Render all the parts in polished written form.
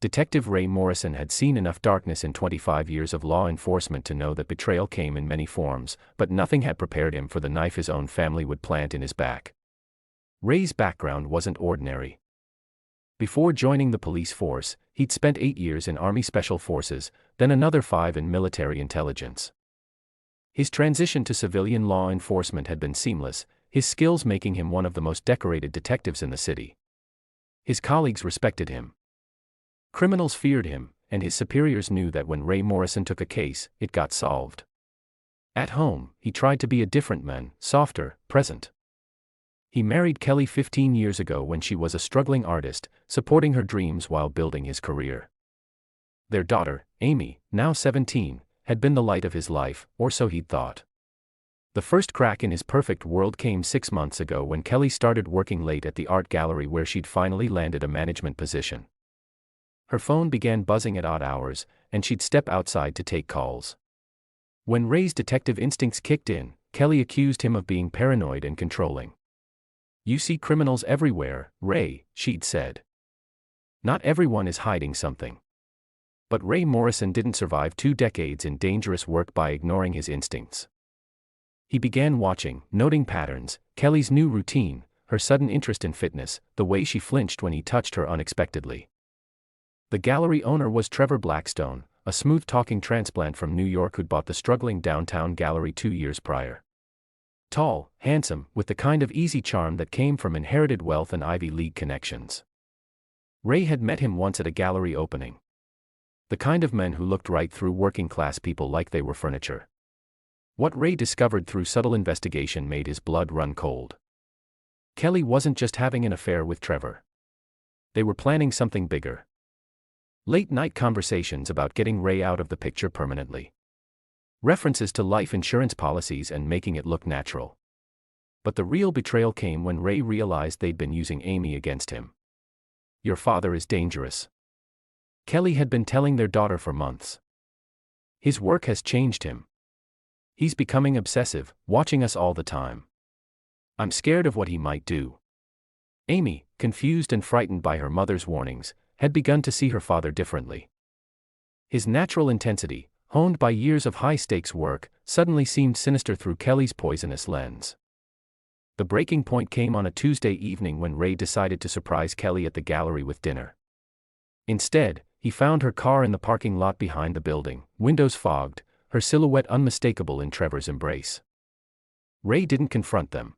Detective Ray Morrison had seen enough darkness in 25 years of law enforcement to know that betrayal came in many forms, but nothing had prepared him for the knife his own family would plant in his back. Ray's background wasn't ordinary. Before joining the police force, he'd spent 8 years in Army Special Forces, then another 5 in military intelligence. His transition to civilian law enforcement had been seamless, his skills making him one of the most decorated detectives in the city. His colleagues respected him. Criminals feared him, and his superiors knew that when Ray Morrison took a case, it got solved. At home, he tried to be a different man, softer, present. He married Kelly 15 years ago when she was a struggling artist, supporting her dreams while building his career. Their daughter, Amy, now 17, had been the light of his life, or so he'd thought. The first crack in his perfect world came 6 months ago when Kelly started working late at the art gallery where she'd finally landed a management position. Her phone began buzzing at odd hours, and she'd step outside to take calls. When Ray's detective instincts kicked in, Kelly accused him of being paranoid and controlling. "You see criminals everywhere, Ray," she'd said. "Not everyone is hiding something." But Ray Morrison didn't survive 2 decades in dangerous work by ignoring his instincts. He began watching, noting patterns, Kelly's new routine, her sudden interest in fitness, the way she flinched when he touched her unexpectedly. The gallery owner was Trevor Blackstone, a smooth-talking transplant from New York who'd bought the struggling downtown gallery 2 years prior. Tall, handsome, with the kind of easy charm that came from inherited wealth and Ivy League connections. Ray had met him once at a gallery opening. The kind of men who looked right through working-class people like they were furniture. What Ray discovered through subtle investigation made his blood run cold. Kelly wasn't just having an affair with Trevor. They were planning something bigger. Late-night conversations about getting Ray out of the picture permanently. References to life insurance policies and making it look natural. But the real betrayal came when Ray realized they'd been using Amy against him. "Your father is dangerous," Kelly had been telling their daughter for months. "His work has changed him. He's becoming obsessive, watching us all the time. I'm scared of what he might do." Amy, confused and frightened by her mother's warnings, had begun to see her father differently. His natural intensity, honed by years of high-stakes work, suddenly seemed sinister through Kelly's poisonous lens. The breaking point came on a Tuesday evening when Ray decided to surprise Kelly at the gallery with dinner. Instead, he found her car in the parking lot behind the building, windows fogged, her silhouette unmistakable in Trevor's embrace. Ray didn't confront them.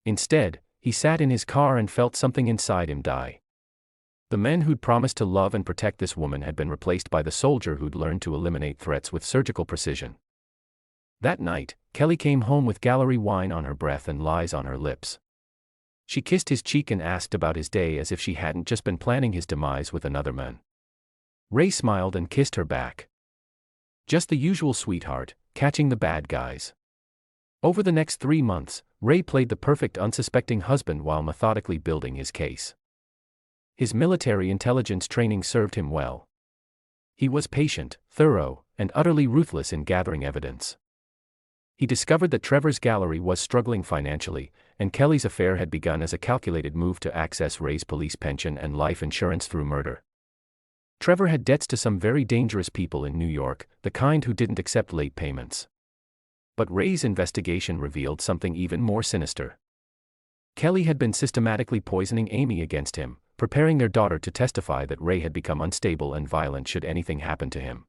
Instead, he sat in his car and felt something inside him die. The men who'd promised to love and protect this woman had been replaced by the soldier who'd learned to eliminate threats with surgical precision. That night, Kelly came home with gallery wine on her breath and lies on her lips. She kissed his cheek and asked about his day as if she hadn't just been planning his demise with another man. Ray smiled and kissed her back. Just the usual sweetheart, catching the bad guys. Over the next 3 months, Ray played the perfect unsuspecting husband while methodically building his case. His military intelligence training served him well. He was patient, thorough, and utterly ruthless in gathering evidence. He discovered that Trevor's gallery was struggling financially, and Kelly's affair had begun as a calculated move to access Ray's police pension and life insurance through murder. Trevor had debts to some very dangerous people in New York, the kind who didn't accept late payments. But Ray's investigation revealed something even more sinister. Kelly had been systematically poisoning Amy against him, preparing their daughter to testify that Ray had become unstable and violent should anything happen to him.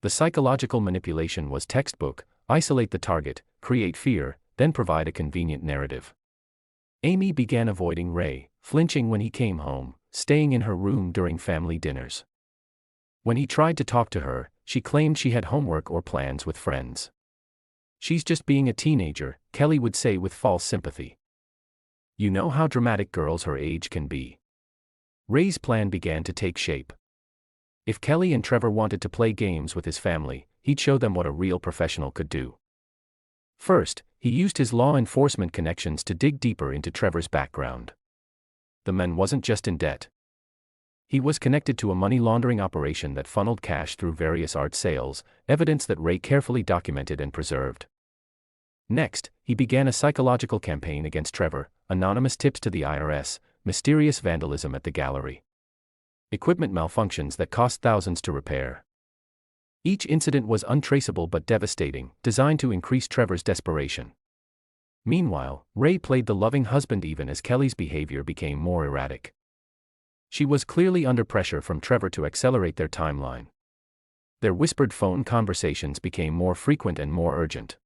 The psychological manipulation was textbook: isolate the target, create fear, then provide a convenient narrative. Amy began avoiding Ray, flinching when he came home, staying in her room during family dinners. When he tried to talk to her, she claimed she had homework or plans with friends. "She's just being a teenager," Kelly would say with false sympathy. "You know how dramatic girls her age can be." Ray's plan began to take shape. If Kelly and Trevor wanted to play games with his family, he'd show them what a real professional could do. First, he used his law enforcement connections to dig deeper into Trevor's background. The man wasn't just in debt. He was connected to a money laundering operation that funneled cash through various art sales, evidence that Ray carefully documented and preserved. Next, he began a psychological campaign against Trevor: anonymous tips to the IRS, mysterious vandalism at the gallery. Equipment malfunctions that cost thousands to repair. Each incident was untraceable but devastating, designed to increase Trevor's desperation. Meanwhile, Ray played the loving husband even as Kelly's behavior became more erratic. She was clearly under pressure from Trevor to accelerate their timeline. Their whispered phone conversations became more frequent and more urgent.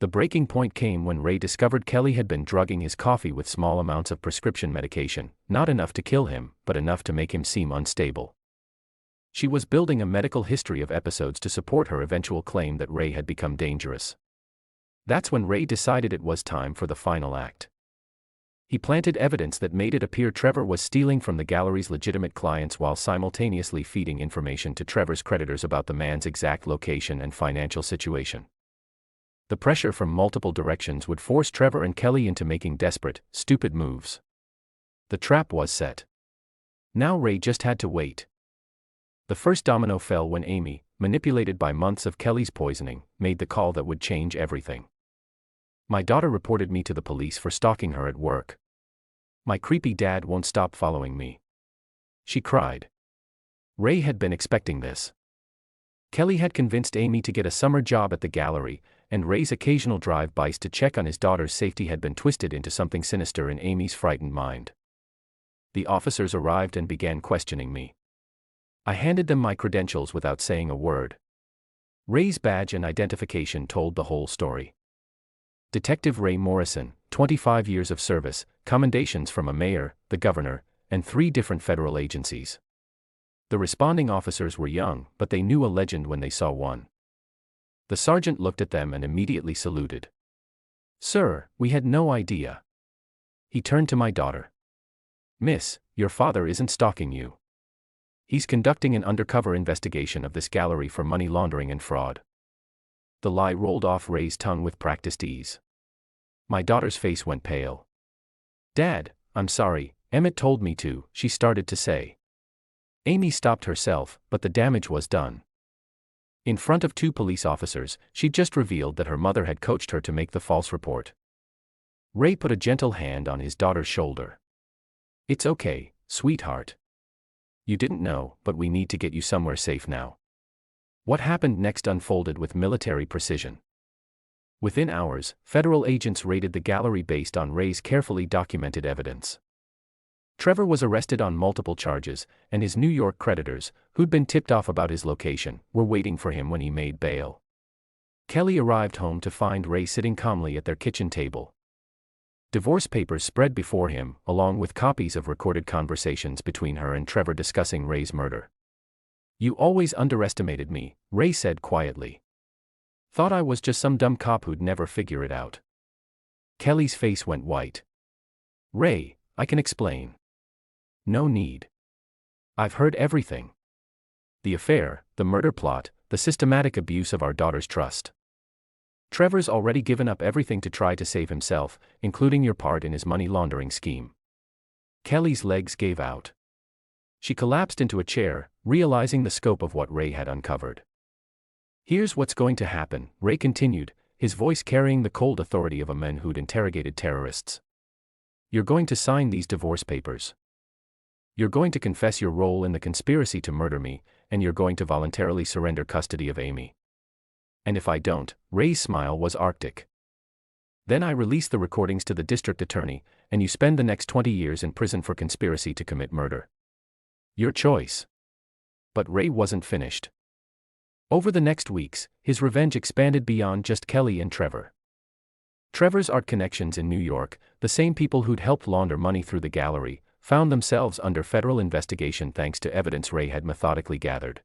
The breaking point came when Ray discovered Kelly had been drugging his coffee with small amounts of prescription medication, not enough to kill him, but enough to make him seem unstable. She was building a medical history of episodes to support her eventual claim that Ray had become dangerous. That's when Ray decided it was time for the final act. He planted evidence that made it appear Trevor was stealing from the gallery's legitimate clients while simultaneously feeding information to Trevor's creditors about the man's exact location and financial situation. The pressure from multiple directions would force Trevor and Kelly into making desperate, stupid moves. The trap was set. Now Ray just had to wait. The first domino fell when Amy, manipulated by months of Kelly's poisoning, made the call that would change everything. My daughter reported me to the police for stalking her at work. My creepy dad won't stop following me. She cried. Ray had been expecting this. Kelly had convinced Amy to get a summer job at the gallery, and Ray's occasional drive-bys to check on his daughter's safety had been twisted into something sinister in Amy's frightened mind. The officers arrived and began questioning me. I handed them my credentials without saying a word. Ray's badge and identification told the whole story. Detective Ray Morrison, 25 years of service, commendations from a mayor, the governor, and 3 different federal agencies. The responding officers were young, but they knew a legend when they saw one. The sergeant looked at them and immediately saluted. "Sir, we had no idea." He turned to my daughter. "Miss, your father isn't stalking you. He's conducting an undercover investigation of this gallery for money laundering and fraud." The lie rolled off Ray's tongue with practiced ease. My daughter's face went pale. "Dad, I'm sorry, Emmett told me to," she started to say. Amy stopped herself, but the damage was done. In front of 2 police officers, she'd just revealed that her mother had coached her to make the false report. Ray put a gentle hand on his daughter's shoulder. "It's okay, sweetheart. You didn't know, but we need to get you somewhere safe now." What happened next unfolded with military precision. Within hours, federal agents raided the gallery based on Ray's carefully documented evidence. Trevor was arrested on multiple charges, and his New York creditors, who'd been tipped off about his location, were waiting for him when he made bail. Kelly arrived home to find Ray sitting calmly at their kitchen table. Divorce papers spread before him, along with copies of recorded conversations between her and Trevor discussing Ray's murder. "You always underestimated me," Ray said quietly. "Thought I was just some dumb cop who'd never figure it out." Kelly's face went white. "Ray, I can explain." "No need. I've heard everything. The affair, the murder plot, the systematic abuse of our daughter's trust. Trevor's already given up everything to try to save himself, including your part in his money laundering scheme." Kelly's legs gave out. She collapsed into a chair, realizing the scope of what Ray had uncovered. "Here's what's going to happen," Ray continued, his voice carrying the cold authority of a man who'd interrogated terrorists. "You're going to sign these divorce papers. You're going to confess your role in the conspiracy to murder me, and you're going to voluntarily surrender custody of Amy. And if I don't," Ray's smile was arctic. "Then I release the recordings to the district attorney, and you spend the next 20 years in prison for conspiracy to commit murder. Your choice." But Ray wasn't finished. Over the next weeks, his revenge expanded beyond just Kelly and Trevor. Trevor's art connections in New York, the same people who'd helped launder money through the gallery, found themselves under federal investigation thanks to evidence Ray had methodically gathered.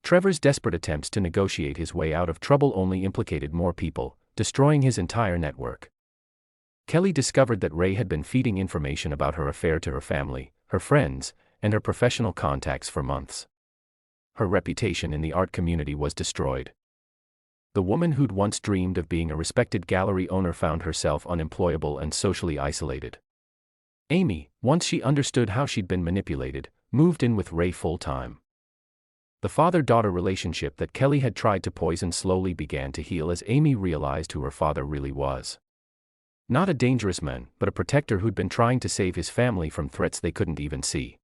Trevor's desperate attempts to negotiate his way out of trouble only implicated more people, destroying his entire network. Kelly discovered that Ray had been feeding information about her affair to her family, her friends, and her professional contacts for months. Her reputation in the art community was destroyed. The woman who'd once dreamed of being a respected gallery owner found herself unemployable and socially isolated. Amy, once she understood how she'd been manipulated, moved in with Ray full-time. The father-daughter relationship that Kelly had tried to poison slowly began to heal as Amy realized who her father really was. Not a dangerous man, but a protector who'd been trying to save his family from threats they couldn't even see.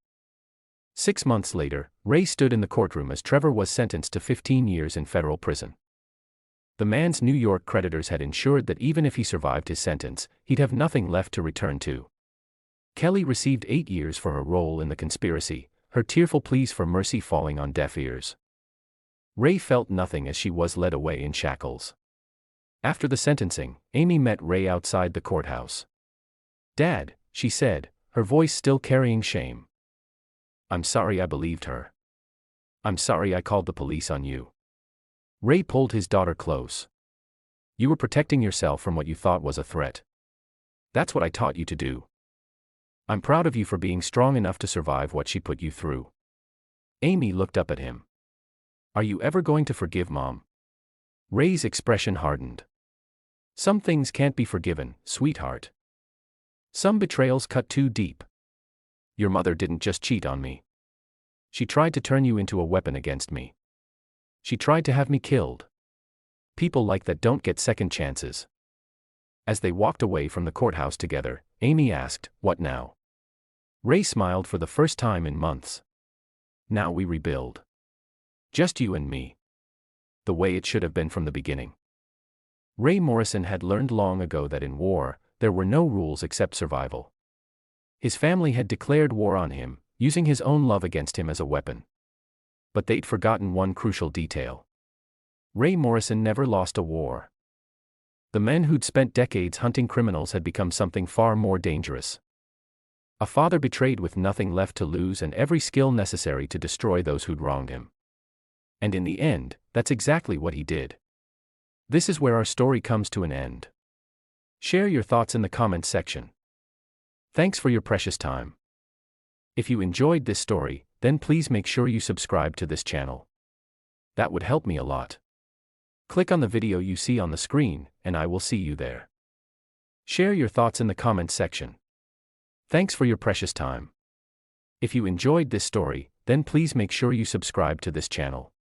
6 months later, Ray stood in the courtroom as Trevor was sentenced to 15 years in federal prison. The man's New York creditors had ensured that even if he survived his sentence, he'd have nothing left to return to. Kelly received 8 years for her role in the conspiracy, her tearful pleas for mercy falling on deaf ears. Ray felt nothing as she was led away in shackles. After the sentencing, Amy met Ray outside the courthouse. "Dad," she said, her voice still carrying shame. "I'm sorry I believed her. I'm sorry I called the police on you." Ray pulled his daughter close. "You were protecting yourself from what you thought was a threat. That's what I taught you to do. I'm proud of you for being strong enough to survive what she put you through." Amy looked up at him. "Are you ever going to forgive Mom?" Ray's expression hardened. "Some things can't be forgiven, sweetheart. Some betrayals cut too deep. Your mother didn't just cheat on me. She tried to turn you into a weapon against me. She tried to have me killed. People like that don't get second chances." As they walked away from the courthouse together, Amy asked, "What now?" Ray smiled for the first time in months. "Now we rebuild. Just you and me. The way it should have been from the beginning." Ray Morrison had learned long ago that in war, there were no rules except survival. His family had declared war on him, using his own love against him as a weapon. But they'd forgotten one crucial detail. Ray Morrison never lost a war. The men who'd spent decades hunting criminals had become something far more dangerous. A father betrayed with nothing left to lose and every skill necessary to destroy those who'd wronged him. And in the end, that's exactly what he did. This is where our story comes to an end. Share your thoughts in the comments section. Thanks for your precious time. If you enjoyed this story, then please make sure you subscribe to this channel. That would help me a lot. Click on the video you see on the screen, and I will see you there. Share your thoughts in the comments section. Thanks for your precious time. If you enjoyed this story, then please make sure you subscribe to this channel.